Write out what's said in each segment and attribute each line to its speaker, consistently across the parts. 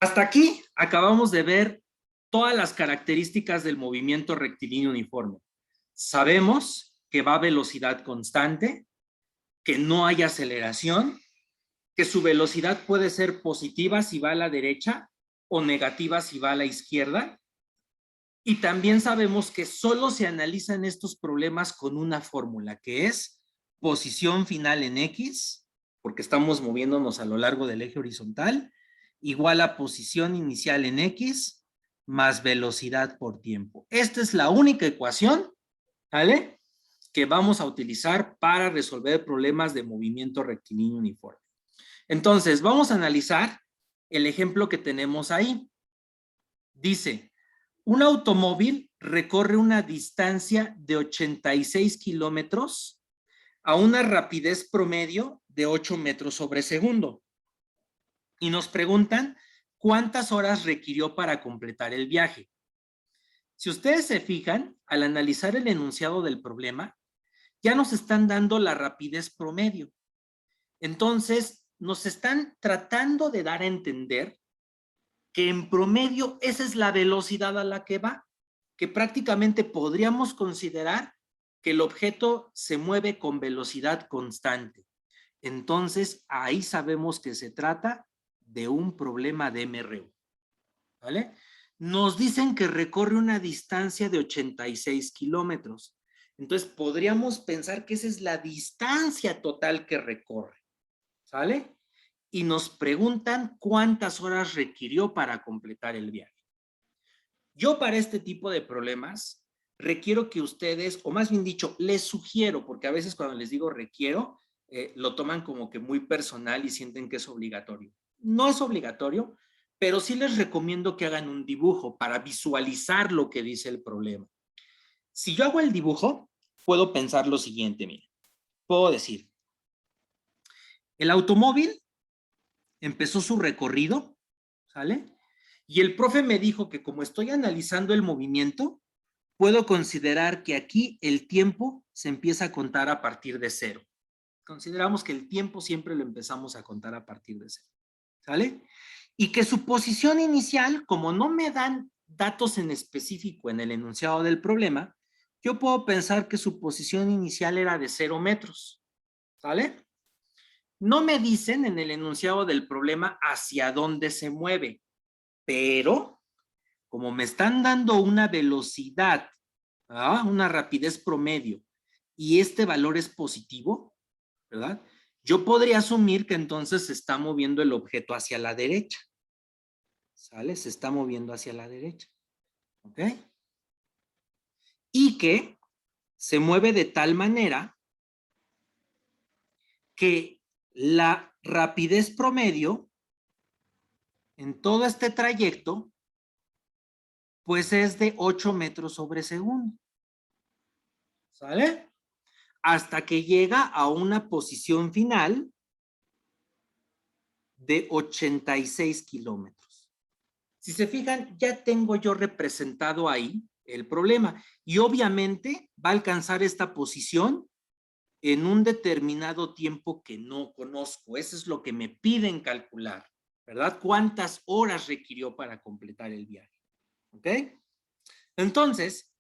Speaker 1: Hasta aquí acabamos de ver todas las características del movimiento rectilíneo uniforme. Sabemos que va a velocidad constante, que no hay aceleración, que su velocidad puede ser positiva si va a la derecha o negativa si va a la izquierda. Y también sabemos que solo se analizan estos problemas con una fórmula, que es posición final en X, porque estamos moviéndonos a lo largo del eje horizontal, igual a posición inicial en X más velocidad por tiempo. Esta es la única ecuación, ¿vale?, que vamos a utilizar para resolver problemas de movimiento rectilíneo uniforme. Entonces, vamos a analizar el ejemplo que tenemos ahí. Dice, un automóvil recorre una distancia de 86 kilómetros a una rapidez promedio de 8 metros sobre segundo. Y nos preguntan cuántas horas requirió para completar el viaje. Si ustedes se fijan, al analizar el enunciado del problema, ya nos están dando la rapidez promedio. Entonces, nos están tratando de dar a entender que en promedio esa es la velocidad a la que va, que prácticamente podríamos considerar que el objeto se mueve con velocidad constante. Entonces, ahí sabemos que se trata de un problema de MRU, ¿vale? Nos dicen que recorre una distancia de 86 kilómetros. Entonces, podríamos pensar que esa es la distancia total que recorre, ¿sale? Y nos preguntan cuántas horas requirió para completar el viaje. Yo para este tipo de problemas requiero que ustedes, o más bien dicho, les sugiero, porque a veces cuando les digo requiero, lo toman como que muy personal y sienten que es obligatorio. No es obligatorio, pero sí les recomiendo que hagan un dibujo para visualizar lo que dice el problema. Si yo hago el dibujo, puedo pensar lo siguiente, miren. Puedo decir, el automóvil empezó su recorrido, ¿sale? Y el profe me dijo que como estoy analizando el movimiento, puedo considerar que aquí el tiempo se empieza a contar a partir de 0. Consideramos que el tiempo siempre lo empezamos a contar a partir de 0, ¿sale? Y que su posición inicial, como no me dan datos en específico en el enunciado del problema, yo puedo pensar que su posición inicial era de 0 metros, ¿sale? No me dicen en el enunciado del problema hacia dónde se mueve, pero como me están dando una velocidad, una rapidez promedio, y este valor es positivo, ¿verdad? Yo podría asumir que entonces se está moviendo el objeto hacia la derecha, ¿sale? Se está moviendo hacia la derecha, ¿ok? Y que se mueve de tal manera que la rapidez promedio en todo este trayecto pues es de 8 metros sobre segundo, ¿sale? Hasta que llega a una posición final de 86 kilómetros. Si se fijan, ya tengo yo representado ahí el problema y obviamente va a alcanzar esta posición en un determinado tiempo que no conozco. Eso es lo que me piden calcular, ¿verdad? ¿Cuántas horas requirió para completar el viaje? ¿Ok? Entonces,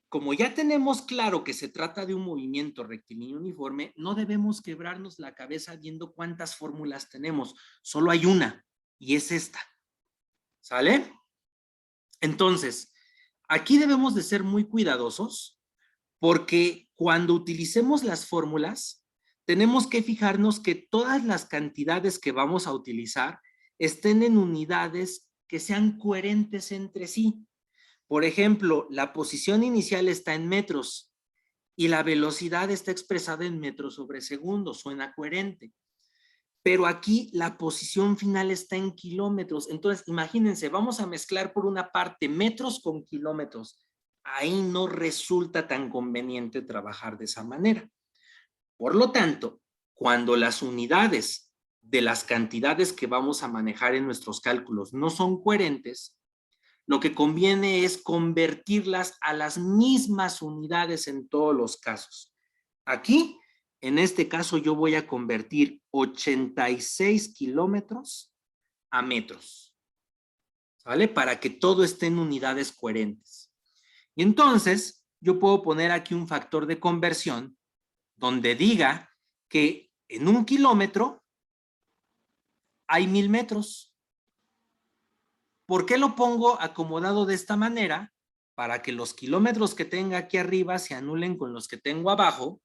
Speaker 1: como ya tenemos claro que se trata de un movimiento rectilíneo uniforme, no debemos quebrarnos la cabeza viendo cuántas fórmulas tenemos. Solo hay una, y es esta. ¿Sale? Entonces, aquí debemos de ser muy cuidadosos porque cuando utilicemos las fórmulas, tenemos que fijarnos que todas las cantidades que vamos a utilizar estén en unidades que sean coherentes entre sí. Por ejemplo, la posición inicial está en metros y la velocidad está expresada en metros sobre segundo, suena coherente. Pero aquí la posición final está en kilómetros. Entonces, imagínense, vamos a mezclar por una parte metros con kilómetros. Ahí no resulta tan conveniente trabajar de esa manera. Por lo tanto, cuando las unidades de las cantidades que vamos a manejar en nuestros cálculos no son coherentes, lo que conviene es convertirlas a las mismas unidades en todos los casos. Aquí, en este caso, yo voy a convertir 86 kilómetros a metros. ¿sale? Para que todo esté en unidades coherentes. Y entonces, yo puedo poner aquí un factor de conversión donde diga que en 1 kilómetro hay 1000 metros. ¿Por qué lo pongo acomodado de esta manera? Para que los kilómetros que tenga aquí arriba se anulen con los que tengo abajo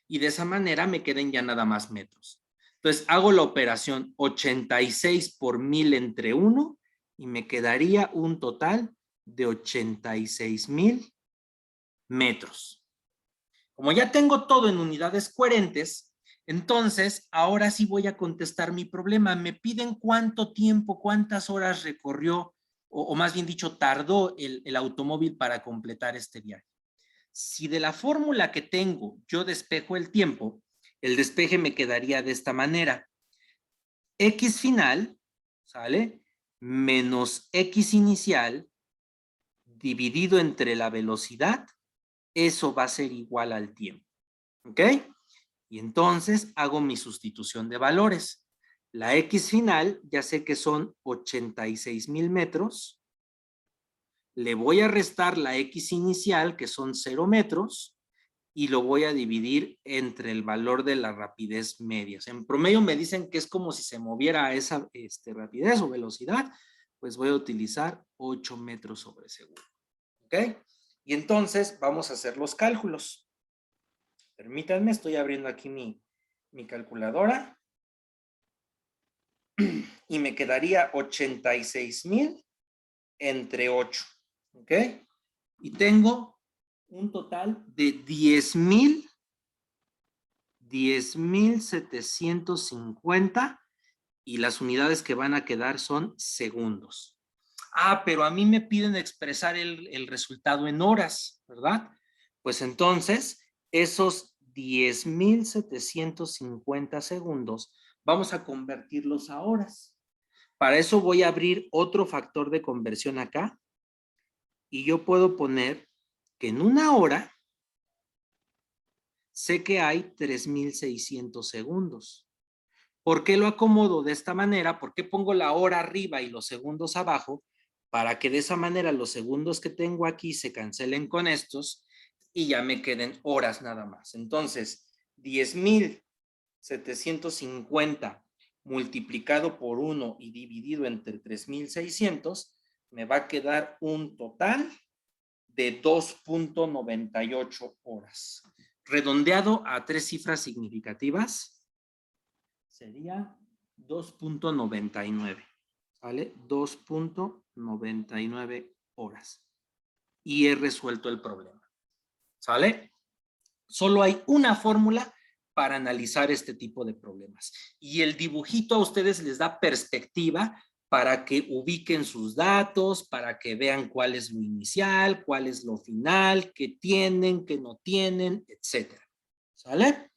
Speaker 1: y de esa manera me queden ya nada más metros. Entonces hago la operación 86 por 1000 entre 1 y me quedaría un total de 86,000 metros. Como ya tengo todo en unidades coherentes, entonces ahora sí voy a contestar mi problema. Me piden cuánto tiempo, cuántas horas recorrió, o más bien dicho, tardó el automóvil para completar este viaje. Si de la fórmula que tengo yo despejo el tiempo, el despeje me quedaría de esta manera. X final, ¿sale? Menos X inicial dividido entre la velocidad, eso va a ser igual al tiempo. ¿Ok? Y entonces hago mi sustitución de valores. La X final ya sé que son 86,000 metros. Le voy a restar la X inicial, que son 0 metros, y lo voy a dividir entre el valor de la rapidez media. En promedio me dicen que es como si se moviera a esa rapidez o velocidad, pues voy a utilizar 8 metros sobre segundo. ¿Ok? Y entonces vamos a hacer los cálculos. Permítanme, estoy abriendo aquí mi calculadora. Y me quedaría 86,000 entre 8. ¿Ok? Y tengo un total de 10,750 y las unidades que van a quedar son segundos. Ah, pero a mí me piden expresar el resultado en horas, ¿verdad? Pues entonces, esos 10,750 segundos, vamos a convertirlos a horas. Para eso voy a abrir otro factor de conversión acá y yo puedo poner que en una hora sé que hay 3,600 segundos. ¿Por qué lo acomodo de esta manera? ¿Por qué pongo la hora arriba y los segundos abajo? Para que de esa manera los segundos que tengo aquí se cancelen con estos y ya me queden horas nada más. Entonces, 10,750 multiplicado por 1 y dividido entre 3,600, me va a quedar un total de 2,98 horas. Redondeado a 3 cifras significativas, sería 2,99. ¿Vale? 2,99 horas. Y he resuelto el problema. ¿Sale? Solo hay una fórmula para analizar este tipo de problemas. Y el dibujito a ustedes les da perspectiva para que ubiquen sus datos, para que vean cuál es lo inicial, cuál es lo final, qué tienen, qué no tienen, etcétera. ¿Sale?